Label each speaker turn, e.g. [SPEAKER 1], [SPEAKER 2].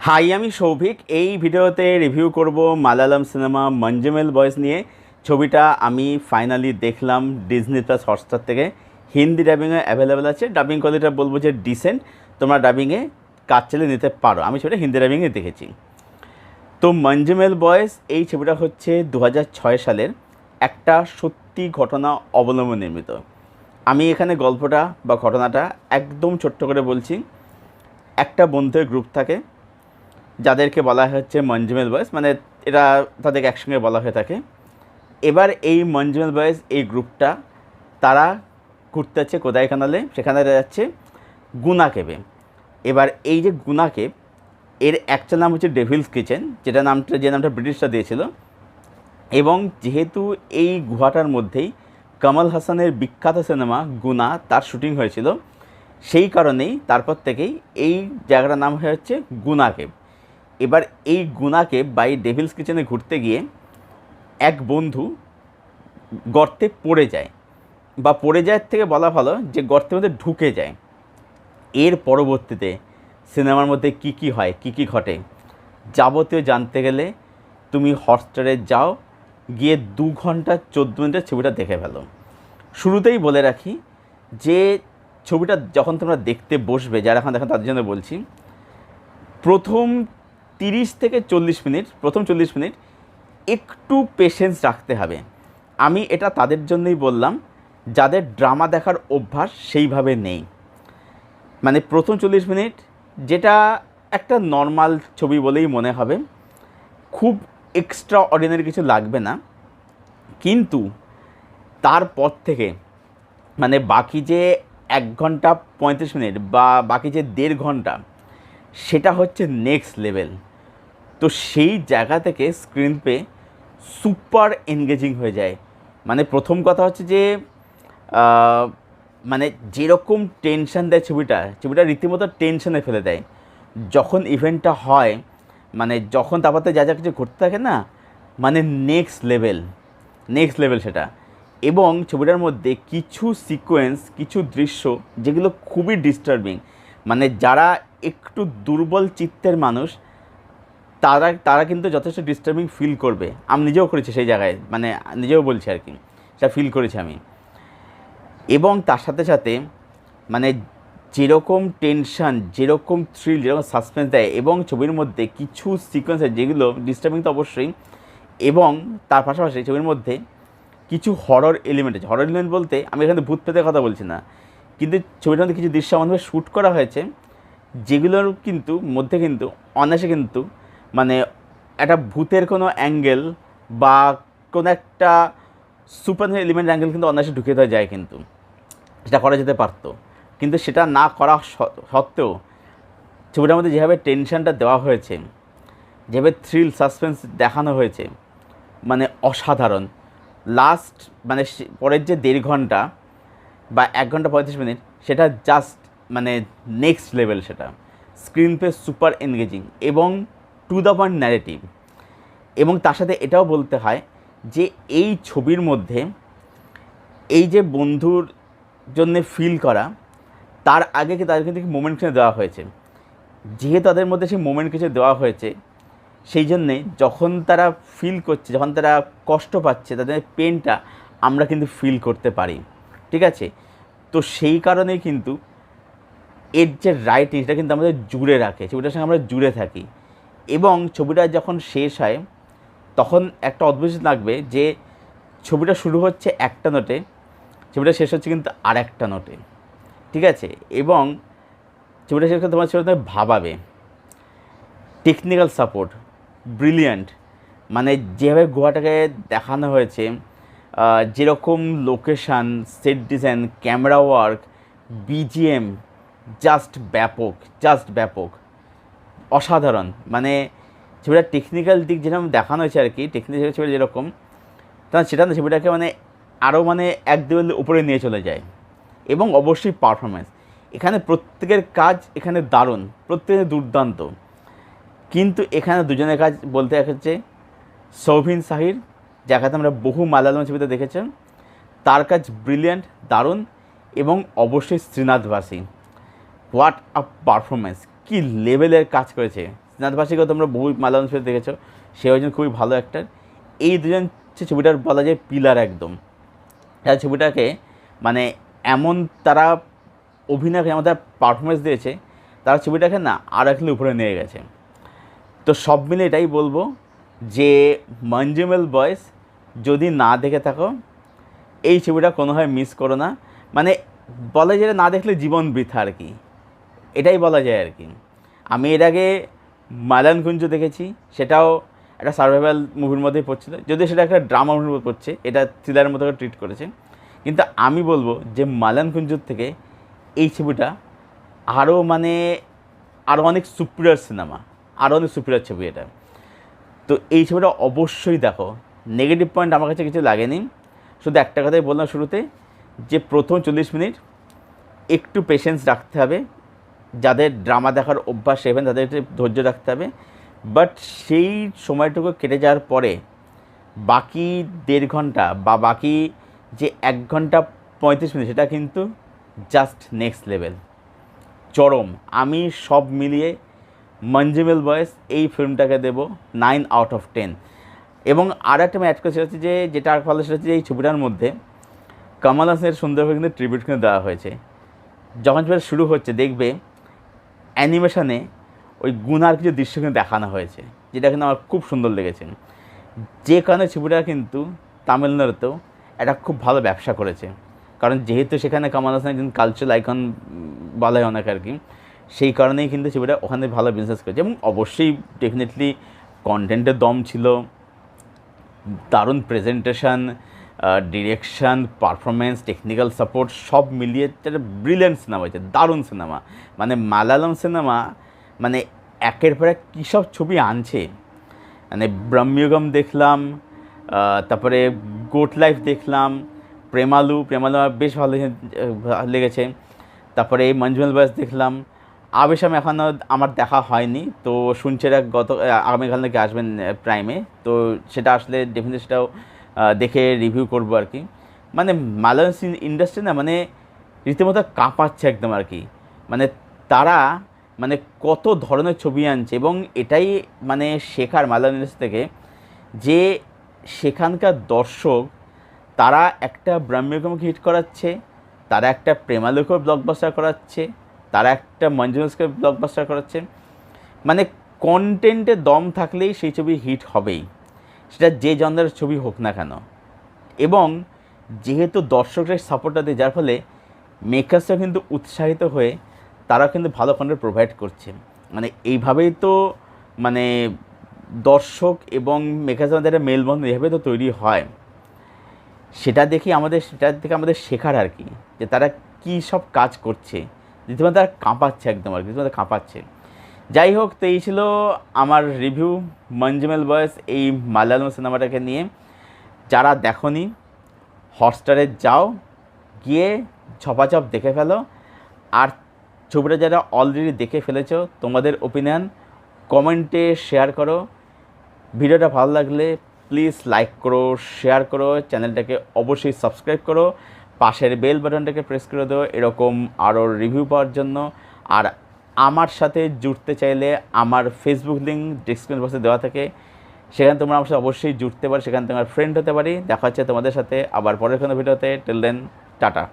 [SPEAKER 1] High, আমি সৌভিক। এই ভিডিওতে রিভিউ করব মালায়ালাম সিনেমা মঞ্জুমেল বয়েস নিয়ে। ছবিটা আমি ফাইনালি দেখলাম ডিজনি প্লাস হটস্টার থেকে। হিন্দি ডাবিংয়ে অ্যাভেলেবেল আছে। ডাবিং কোয়ালিটিটা বলবো যে ডিসেন্ট। তোমরা ডাবিংয়ে কাজ চালিয়ে নিতে পারো। আমি ছবিটা হিন্দি ডাবিংয়ে দেখেছি। তো মঞ্জুমেল বয়েস এই ছবিটা হচ্ছে 2006 সালের একটা সত্যি ঘটনা অবলম্বনে নির্মিত। আমি এখানে গল্পটা বা ঘটনাটা একদম ছোট্ট করে বলছি। একটা বন্ধুদের গ্রুপ থাকে যাদেরকে বলা হচ্ছে মঞ্জুমেল বয়েজ, মানে এরা তাদেরকে একসঙ্গে বলা হয়ে থাকে। এবার এই মঞ্জুমেল বয়েজ এই গ্রুপটা তারা ঘুরতে যাচ্ছে কোদাইকানালে, সেখানে যাচ্ছে গুনা কেভে। এবার এই যে গুনা কেভ, এর অ্যাকচুয়াল নাম হচ্ছে ডেভিলস কিচেন, যে নামটা ব্রিটিশরা দিয়েছিল। এবং যেহেতু এই গুহাটার মধ্যেই কমল হাসানের বিখ্যাত সিনেমা গুনা তার শুটিং হয়েছিল, সেই কারণেই তারপর থেকেই এই জায়গাটার নাম হয়ে হচ্ছে গুনা কেভ। এবার এই গুনাকে বাই ডেভিলস কিচেনে ঘুরতে গিয়ে এক বন্ধু গর্তে পড়ে যায়, বা পড়ে যায় থেকে বলা ভালো যে গর্তের মধ্যে ঢুকে যায়। এর পরবর্তীতে সিনেমার মধ্যে কি কি হয়, কি কি ঘটে, যাবতীয় জানতে গেলে তুমি হটস্টারে যাও, গিয়ে 2 ঘন্টা 14 মিনিটের ছবিটা দেখে ফেলো। শুরুতেই বলে রাখি যে ছবিটা যখন তোমরা দেখতে বসবে, যারা এখন দেখেন তাদের জন্য বলছি, প্রথম 30 থেকে 40 মিনিট, প্রথম 40 মিনিট একটু পেশেন্স রাখতে হবে। আমি এটা তাদের জন্যই বললাম যাদের ড্রামা দেখার অভ্যাস সেইভাবে নেই। মানে প্রথম 40 মিনিট যেটা একটা নর্মাল ছবি বলেই মনে হবে, খুব এক্সট্রা অর্ডিনারি কিছু লাগবে না। কিন্তু তারপর থেকে মানে বাকি যে 1 ঘন্টা 35 মিনিট বা বাকি যে 1.5 ঘন্টা, সেটা হচ্ছে নেক্সট লেভেল। তো সেই জায়গা থেকে স্ক্রিন পে সুপার এনগেজিং হয়ে যায়। মানে প্রথম কথা হচ্ছে যে মানে যেরকম টেনশন দেয় ছবিটা রীতিমতো টেনশনে ফেলে দেয় যখন ইভেন্টটা হয়। মানে যখন তারপরে যা যা কিছু ঘটতে থাকে না, মানে নেক্সট লেভেল সেটা। এবং ছবিটার মধ্যে কিছু সিকোয়েন্স, কিছু দৃশ্য যেগুলো খুবই ডিস্টার্বিং, মানে যারা একটু দুর্বল চিত্তের মানুষ তারা তারা কিন্তু যথেষ্ট ডিস্টার্বিং ফিল করবে। আমি নিজেও করেছি সেই জায়গায়, মানে নিজেও বলছি আর কি, সেটা ফিল করেছি আমি। এবং তার সাথে সাথে মানে যেরকম টেনশন, যেরকম থ্রিল, যেরকম সাসপেন্স দেয়, এবং ছবির মধ্যে কিছু সিকোয়েন্স যেগুলো ডিস্টার্বিং তো অবশ্যই, এবং তার পাশাপাশি ছবির মধ্যে কিছু হরর এলিমেন্ট আছে। হরর এলিমেন্ট বলতে আমি এখানে ভূত প্রেতের কথা বলছি না, কিন্তু ছবিটার মধ্যে কিছু দৃশ্য এমনভাবে শ্যুট করা হয়েছে যেগুলোর কিন্তু মধ্যে কিন্তু অনায়াসে কিন্তু মানে একটা ভূতের কোনো অ্যাঙ্গেল বা কোনো একটা সুপার এলিমেন্ট অ্যাঙ্গেল কিন্তু অনায়াসে ঢুকে দেওয়া যায়, কিন্তু সেটা করা যেতে পারতো। কিন্তু সেটা না করা সত্ত্বেও ছবিটার মধ্যে যেভাবে টেনশনটা দেওয়া হয়েছে, যেভাবে থ্রিল সাসপেন্স দেখানো হয়েছে, মানে অসাধারণ। লাস্ট মানে পরের যে 1.5 ঘন্টা বা 1 ঘন্টা 35 মিনিট, সেটা জাস্ট মানে নেক্সট লেভেল। সেটা স্ক্রিন পে সুপার এনগেজিং এবং টু দ্য পয়েন্ট ন্যারেটিভ। এবং তার সাথে এটাও বলতে হয় যে এই ছবির মধ্যে এই যে বন্ধুর জন্যে ফিল করা, তার আগে কি তাদের কিন্তু মোমেন্ট কিছু দেওয়া হয়েছে। যেহেতু তাদের মধ্যে সেই মোমেন্ট কিছু দেওয়া হয়েছে, সেই জন্যে যখন তারা ফিল করছে, যখন তারা কষ্ট পাচ্ছে, তাদের পেনটা আমরা কিন্তু ফিল করতে পারি। ঠিক আছে? তো সেই কারণেই কিন্তু এর যে রাইটিং, সেটা কিন্তু আমাদের জুড়ে রাখে, ছবিটার সঙ্গে আমরা জুড়ে থাকি। এবং ছবিটা যখন শেষ হয় তখন একটা অদ্ভুত লাগবে যে ছবিটা শুরু হচ্ছে একটা নোটে, ছবিটা শেষ হচ্ছে কিন্তু আর একটা নোটে। ঠিক আছে? এবং ছবিটা শেষ করে তোমার ছবিটা ভাবাবে। Technical support brilliant. মানে যেভাবে গুহাটাকে দেখানো হয়েছে, যেরকম location, set design, camera work, BGM, just ব্যাপক, অসাধারণ। মানে ছবিটার টেকনিক্যাল দিক যেরকম দেখানো হয়েছে আর কি, টেকনিক্যাল ছবি যেরকম, তখন সেটা না ছবিটাকে মানে আরও মানে 1-2 লেভেল উপরে নিয়ে চলে যায়। এবং অবশ্যই পারফরমেন্স, এখানে প্রত্যেকের কাজ এখানে দারুণ, প্রত্যেকের দুর্দান্ত। কিন্তু এখানে দুজনের কাজ বলতে হচ্ছে সৌভিন শাহির, যাকে আমরা বহু মালায়ালাম ছবিতে দেখেছেন, তার কাজ ব্রিলিয়ান্ট, দারুণ। এবং অবশ্যই শ্রীনাথ বাসী, হোয়াট আ পারফরমেন্স, কী লেভেলের কাজ করেছে শ্রীনাথ ভাসিকেও তোমরা বহু মালায়ালাম ছবিতে দেখেছো, সেও একজন খুবই ভালো অ্যাক্টার। এই দুজন ছবিটার বলা যায় পিলার একদম। এই ছবিটাকে মানে এমন তারা অভিনয়, এমন তারা পারফরমেন্স দিয়েছে, তারা ছবিটাকে না আর একটু উপরে নিয়ে গেছে। তো সব মিলে এটাই বলবো যে মঞ্জুমেল বয়েস যদি না দেখে থাকো, এই ছবিটা কোনোভাবে মিস করো না। মানে বলা যায় না দেখলে জীবন বৃথা আর কি, এটাই বলা যায় আর কি। আমি এর আগে মালায়ালাম কুঞ্জ দেখেছি, সেটাও একটা সার্ভাইভাল মুভির মধ্যেই পড়ছিল, যদিও সেটা একটা ড্রামা মুভির মধ্যে পড়ছে, এটা থ্রিলারের মতো ট্রিট করেছে। কিন্তু আমি বলবো যে মালায়ালাম কুঞ্জর থেকে এই ছবিটা আরও আরও অনেক সুপিরিয়র সিনেমা, আরও অনেক সুপিরিয়র ছবি এটা। তো এই ছবিটা অবশ্যই দেখো। নেগেটিভ পয়েন্ট আমার কাছে কিছু লাগেনি, শুধু একটা কথাই বললাম শুরুতে, যে প্রথম 40 মিনিট একটু পেশেন্স রাখতে হবে, যাদের ড্রামা দেখার অভ্যাস সেভেন তাদের একটু ধৈর্য রাখতে হবে। বাট সেই সময়টুকু কেটে যাওয়ার পরে বাকি 1.5 ঘন্টা বা বাকি যে 1 ঘন্টা 35 মিনিট, সেটা কিন্তু জাস্ট নেক্সট লেভেল, চরম। আমি সব মিলিয়ে মঞ্জুমেল বয়েস এই ফিল্মটাকে দেবো 9/10। এবং আর একটা আমি অ্যাড করে, সেটা হচ্ছে যে যেটা আর ভালো, সেটা হচ্ছে এই ছবিটার মধ্যে কমল হাসানের সুন্দরভাবে কিন্তু ট্রিবিউট কিন্তু দেওয়া হয়েছে। যখন ছবিটা শুরু হচ্ছে দেখবে অ্যানিমেশনে ওই গুনার কিছু দৃশ্য কিন্তু দেখানো হয়েছে, যেটা কিন্তু আমার খুব সুন্দর লেগেছে। যে কারণে ছবিটা কিন্তু তামিলনাড়ুতেও একটা খুব ভালো ব্যবসা করেছে, কারণ যেহেতু সেখানে কমল হাসান একজন কালচারাল আইকন বলা হয় অনেক আর কি, সেই কারণেই কিন্তু ছবিটা ওখানে ভালো বিজনেস করেছে। এবং অবশ্যই ডেফিনেটলি কন্টেন্টের দম ছিল, দারুণ presentation, direction, performance, technical support সব মিলিয়ে একটা ব্রিলিয়েন্ট সিনেমা হয়েছে, দারুণ সিনেমা। মানে মালায়ালাম সিনেমা মানে একের পর এক কী সব ছবি আনছে। মানে ব্রহ্মযুগম দেখলাম, তারপরে গোট লাইফ দেখলাম, প্রেমালু আমার বেশ ভালো লেগেছে। তারপরে মঞ্জুমেল বয়েস দেখলাম, আবেশাম এখনও আমার দেখা হয়নি, তো শুনছি এরা আগামীকাল থেকে আসবেন প্রাইমে, তো সেটা আসলে ডেফিনেটলি সেটাও দেখে রিভিউ করবো আর কি। মানে মালায়ালাম ইন্ডাস্ট্রি না মানে রীতিমতো কাঁপাচ্ছে একদম আর কি। মানে তারা মানে কত ধরনের ছবি আনছে, এবং এটাই মানে শেখার মালায়ালাম ইন্ডাস্ট্রি থেকে, যে সেখানকার দর্শক তারা একটা ব্রহ্মযুগমকে হিট করাচ্ছে, তারা একটা প্রেমালুকেও ব্লকবাস্টার করাচ্ছে, তারা একটা মঞ্জুমেলকে ব্লকবাস্টার করাচ্ছে। মানে কন্টেন্টে দম থাকলেই সেই ছবি হিট হবেই, সেটা যে জনরার ছবি হোক না কেন। এবং যেহেতু দর্শকরা সাপোর্টটা দেয়, যার ফলে মেকার্সরা কিন্তু উৎসাহিত হয়ে তারা কিন্তু ভালো কন্টেন্ট প্রোভাইড করছে। মানে এইভাবেই তো মানে দর্শক এবং মেকার্সের মধ্যে একটা মেলবন্ধন এভাবে তো তৈরি হয়। সেটা থেকে আমাদের শেখার আর কি, যে তারা কী সব কাজ করছে, রীতিমতো তারা কাঁপাচ্ছে একদম আর কি, রীতিমতো কাঁপাচ্ছে। যাই হোক, তো এই ছিল আমার রিভিউ মঞ্জুমেল বয়েস এই মালায়ালাম সিনেমাটাকে নিয়ে। যারা দেখোনি হটস্টারে যাও, গিয়ে ঝপাঝপ দেখে ফেলো। আর ছবিটা যারা অলরেডি দেখে ফেলেছো, তোমাদের ওপিনিয়ন কমেন্টে শেয়ার করো। ভিডিওটা ভালো লাগলে প্লিজ লাইক করো, শেয়ার করো, চ্যানেলটাকে অবশ্যই সাবস্ক্রাইব করো, পাশের বেল বাটনটাকে প্রেস করে দাও এরকম আরও রিভিউ পাওয়ার জন্য। আর আমার সাথে জুড়তে চাইলে আমার ফেসবুক লিঙ্ক ডিসক্রিপশন বক্সে দেওয়া থাকে, সেখানে তোমরা আমার সাথে অবশ্যই জুড়তে পারো, সেখানে তোমার ফ্রেন্ড হতে পারি। দেখা হচ্ছে তোমাদের সাথে আবার পরের কোনো ভিডিওতে। Till then, tata.